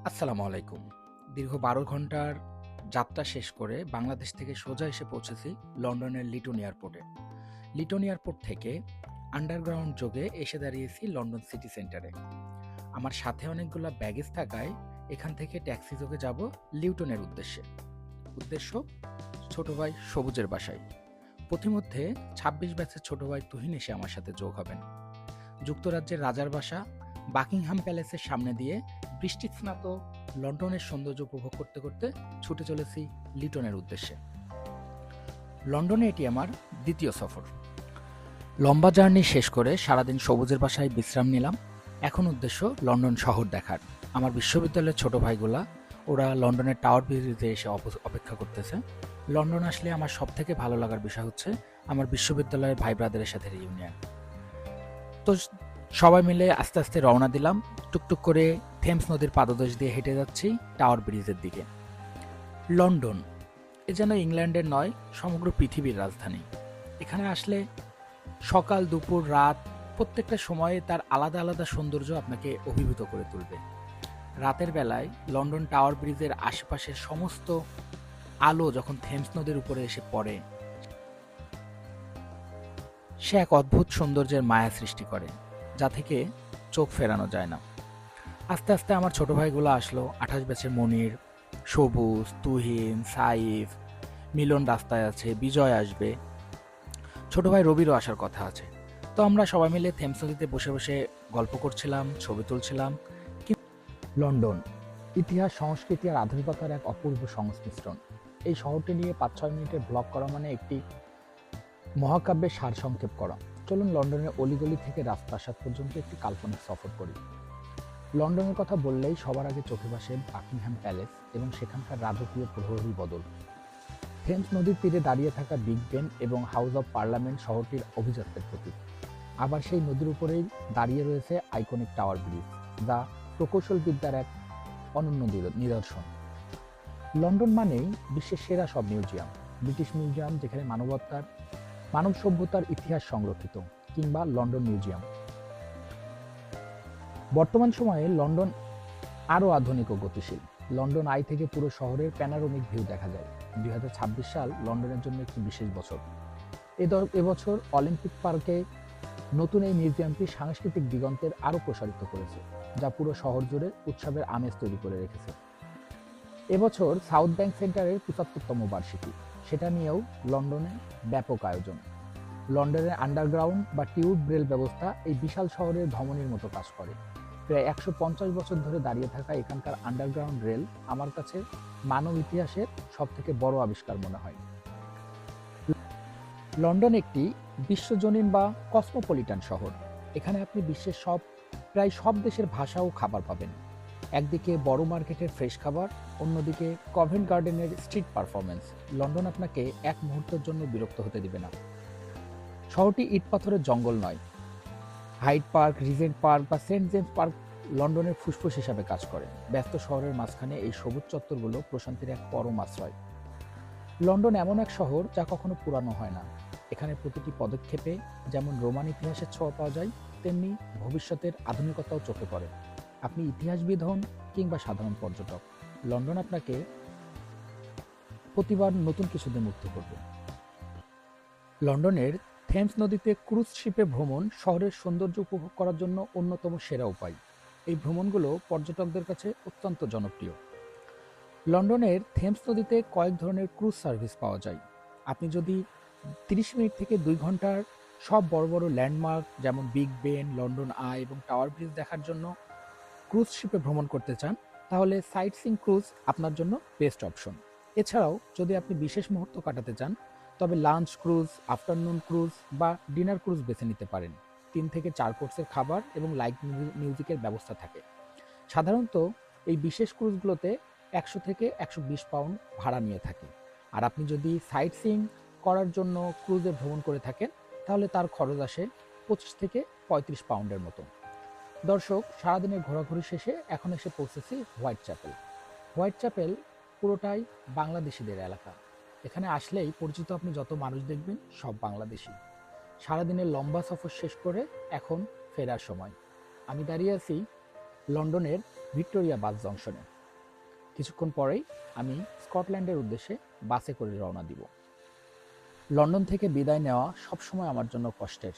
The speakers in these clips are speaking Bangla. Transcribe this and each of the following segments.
আসসালামু আলাইকুম। দীর্ঘ ১২ ঘন্টার যাত্রা শেষ করে বাংলাদেশ থেকে সোজা এসে পৌঁছেছি লন্ডনের লিটন এয়ারপোর্টে। লিটন এয়ারপোর্ট থেকে আন্ডারগ্রাউন্ড যোগে এসে দাঁড়িয়েছি লন্ডন সিটি সেন্টারে। আমার সাথে অনেকগুলা ব্যাগেজ থাকায় এখান থেকে ট্যাক্সি যোগে যাব লিউটনের উদ্দেশ্যে। উদ্দেশ্য ছোট ভাই সবুজের বাসায়। পথিমধ্যে ২৬ ব্যাচের ছোট ভাই তুহিন এসে আমার সাথে যোগ হবেন। যুক্তরাজ্যের রাজার বাসা বাকিংহাম প্যালেসের সামনে দিয়ে বৃষ্টিস্নাত লন্ডনের সৌন্দর্য উপভোগ করতে করতে ছুটে চলেছি লিটনের উদ্দেশ্যে। লন্ডনে এটি আমার দ্বিতীয় সফর। লম্বা জার্নি শেষ করে সারাদিন সবুজের বাসায় বিশ্রাম নিলাম। এখন উদ্দেশ্য লন্ডন শহর দেখার। আমার বিশ্ববিদ্যালয়ের ছোট ভাইগুলা ওরা লন্ডনের টাওয়ার ব্রিজে এসে অপেক্ষা করতেছে। লন্ডন আসলে আমার সব থেকে ভালো লাগার বিষয় হচ্ছে আমার বিশ্ববিদ্যালয়ের ভাই ব্রাদারের সাথে রিউনিয়ন। তো সবাই মিলে আস্তে আস্তে রওনা দিলাম। টুকটুক করে থেমস নদীর পাদদেশ দিয়ে হেঁটে যাচ্ছি টাওয়ার ব্রিজের দিকে। লন্ডন এ যেন ইংল্যান্ডের নয়, সমগ্র পৃথিবীর রাজধানী। এখানে আসলে সকাল দুপুর রাত প্রত্যেকটা সময়ে তার আলাদা আলাদা সৌন্দর্য আপনাকে অভিভূত করে তুলবে। রাতের বেলায় লন্ডন টাওয়ার ব্রিজের আশেপাশের সমস্ত আলো যখন থেমস নদীর উপরে এসে পড়ে, সে এক অদ্ভুত সৌন্দর্যের মায়া সৃষ্টি করে, যা থেকে চোখ ফেরানো যায় না। আস্তে আস্তে আমার ছোট ভাইগুলো আসলো। ২৮ ব্যাচের মনির, সবুজ, তুহিন, সাইফ, মিলন রাস্তায় আছে, বিজয় আসবে, ছোট ভাই রবিরও আসার কথা আছে। তো আমরা সবাই মিলে থেমস নদীতে বসে বসে গল্প করছিলাম, ছবি তুলছিলাম। লন্ডন ইতিহাস, সংস্কৃতি আর আধুনিকতার এক অপূর্ব সংমিশ্রণ। এই শহরটি নিয়ে ৫-৬ মিনিটের ব্লগ করা মানে একটি মহাকাব্যের সারসংক্ষেপ করা। চলুন লন্ডনের অলিগলি থেকে রাজপ্রাসাদ পর্যন্ত একটি কাল্পনিক সফর করি। লন্ডনের কথা বললেই সবার আগে চোখে ভাসে বাকিংহাম প্যালেস এবং সেখানকার রাজকীয় প্রহরী বদল। থেমস নদীর তীরে দাঁড়িয়ে থাকা বিগ বেন এবং হাউস অব পার্লামেন্ট শহরটির অভিজাত্যের প্রতীক। আবার সেই নদীর উপরেই দাঁড়িয়ে রয়েছে আইকনিক টাওয়ার ব্রিজ, যা প্রকৌশলবিদ্যার এক অনন্য নিদর্শন। লন্ডন মানেই বিশ্বের সেরা সব মিউজিয়াম। ব্রিটিশ মিউজিয়াম, যেখানে মানব সভ্যতার ইতিহাস সংরক্ষিত, কিংবা লন্ডন মিউজিয়াম। বর্তমান সময়ে লন্ডন আরও আধুনিক ও গতিশীল। লন্ডন আই থেকে পুরো শহরের প্যানোরামিক ভিউ দেখা যায়। ২০২৬ সাল লন্ডনের জন্য একটি বিশেষ বছর। এবছর অলিম্পিক পার্কে নতুন এই মিউজিয়ামটি সাংস্কৃতিক দিগন্তের আরও প্রসারিত করেছে, যা পুরো শহর জুড়ে উৎসবের আমেজ তৈরি করে রেখেছে। এবছর সাউথ ব্যাংক সেন্টারের ৭৫তম বার্ষিকী, সেটা নিয়েও লন্ডনে ব্যাপক আয়োজন। লন্ডনের আন্ডারগ্রাউন্ড বা টিউব রেল ব্যবস্থা এই বিশাল শহরের ধমনীর মতো কাজ করে। প্রায় ১৫০ বছর ধরে দাঁড়িয়ে থাকা এখানকার আন্ডারগ্রাউন্ড রেল আমার কাছে মানব ইতিহাসের সবথেকে বড় আবিষ্কার মনে হয়। লন্ডন একটি বিশ্বজনীন বা কসমোপলিটান শহর। এখানে আপনি বিশ্বের প্রায় সব দেশের ভাষা ও খাবার পাবেন। একদিকে বড় মার্কেটের ফ্রেশ খাবার, অন্যদিকে কভেন্ট গার্ডেনের স্ট্রিট পারফরমেন্স। লন্ডন আপনাকে এক মুহূর্তের জন্য বিরক্ত হতে দিবে না। শহরটি ইট পাথরের জঙ্গল নয়। হাইড পার্ক, রিজেন্ট পার্ক বা সেন্ট জেমস পার্ক লন্ডনের ফুসফুস হিসাবে কাজ করে। ব্যস্ত শহরের মাঝখানে এই সবুজ চত্বরগুলো প্রশান্তির এক পরম আশ্রয়। লন্ডন এমন এক শহর যা কখনো পুরানো হয় না। এখানে প্রতিটি পদক্ষেপে যেমন রোমান ইতিহাসের ছোঁয়া পাওয়া যায়, তেমনি ভবিষ্যতের আধুনিকতাও চোখে পড়ে। আপনি ইতিহাসবিদ হন কিংবা সাধারণ পর্যটক, লন্ডন আপনাকে প্রতিবার নতুন কিছু দিয়ে মুগ্ধ করবে। লন্ডনের থেমস নদীতে ক্রুজ শিপে ভ্রমণ শহরের সৌন্দর্য উপভোগ করার জন্য অন্যতম সেরা উপায়। এই ভ্রমণগুলো পর্যটকদের কাছে অত্যন্ত জনপ্রিয়। লন্ডনের থেমস নদীতে কয়েক ধরনের ক্রুজ সার্ভিস পাওয়া যায়। আপনি যদি ৩০ মিনিট থেকে ২ ঘন্টার সব বড় বড় ল্যান্ডমার্ক যেমন বিগ বেন, লন্ডন আই এবং টাওয়ার ব্রিজ দেখার জন্য ক্রুজ শিপে ভ্রমণ করতে চান, তাহলে সাইট সিইং ক্রুজ আপনার জন্য বেস্ট অপশন। এছাড়াও যদি আপনি বিশেষ মুহূর্ত কাটাতে চান, তবে লাঞ্চ ক্রুজ, আফটারনুন ক্রুজ বা ডিনার ক্রুজ বেছে নিতে পারেন। ৩ থেকে ৪ কোর্সের খাবার এবং লাইভ মিউজিকের ব্যবস্থা থাকে। সাধারণত এই বিশেষ ক্রুজগুলোতে ১০০ থেকে ১২০ পাউন্ড ভাড়া নিয়ে থাকে। আর আপনি যদি সাইট সিইং করার জন্য ক্রুজে ভ্রমণ করে থাকেন, তাহলে তার খরচ আসে ২৫ থেকে ৩৫ পাউন্ডের মতো। দর্শক, সারাদিনের ঘোরাঘুরি শেষে এখন এসে পৌঁছেছি হোয়াইট চ্যাপেল। হোয়াইট চ্যাপেল পুরোটাই বাংলাদেশিদের এলাকা। এখানে আসলেই পরিচিত আপনি যত মানুষ দেখবেন সব বাংলাদেশি। সারাদিনের লম্বা সফর শেষ করে এখন ফেরার সময়। আমি দাঁড়িয়ে আছি লন্ডনের ভিক্টোরিয়া বাস জংশনে। কিছুক্ষণ পরেই আমি স্কটল্যান্ডের উদ্দেশ্যে বাসে করে রওনা দিব। লন্ডন থেকে বিদায় নেওয়া সবসময় আমার জন্য কষ্টের।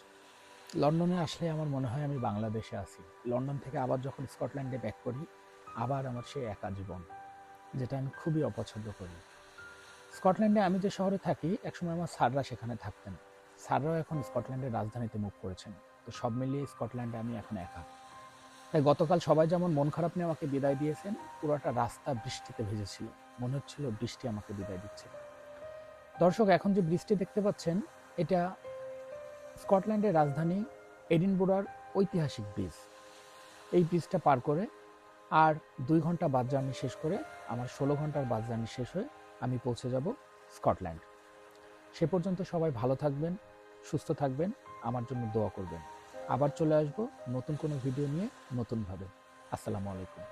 লন্ডনে আসলে আমার মনে হয় আমি বাংলাদেশে আছি। লন্ডন থেকে আবার যখন স্কটল্যান্ডে ব্যাক করি, আবার আমার সেই একা জীবন, যেটা আমি খুবই অপছন্দ করি। স্কটল্যান্ডে আমি যে শহরে থাকি, একসময় আমার স্যাররা সেখানে থাকতেন। স্যাররাও এখন স্কটল্যান্ডের রাজধানীতে মুভ করেছেন। তো সব মিলিয়ে স্কটল্যান্ডে আমি এখন একা। তাই গতকাল সবাই যেমন মন খারাপ নিয়ে আমাকে বিদায় দিয়েছেন, পুরোটা রাস্তা বৃষ্টিতে ভিজেছিল। মনে হচ্ছিল বৃষ্টি আমাকে বিদায় দিচ্ছে। দর্শক, এখন যে ব্রিজটি দেখতে পাচ্ছেন, এটা স্কটল্যান্ডের রাজধানী এডিনবরার ঐতিহাসিক ব্রিজ। এই ব্রিজটা পার করে আর 2 ঘন্টা বাস জার্নি শেষ করে আমার 16 ঘন্টার বাস জার্নি শেষ হয়ে আমি পৌঁছে যাব স্কটল্যান্ড। সে পর্যন্ত সবাই ভালো থাকবেন, সুস্থ থাকবেন, আমার জন্য দোয়া করবেন। আবার চলে আসব নতুন কোনো ভিডিও নিয়ে, নতুনভাবে। আসসালামু আলাইকুম।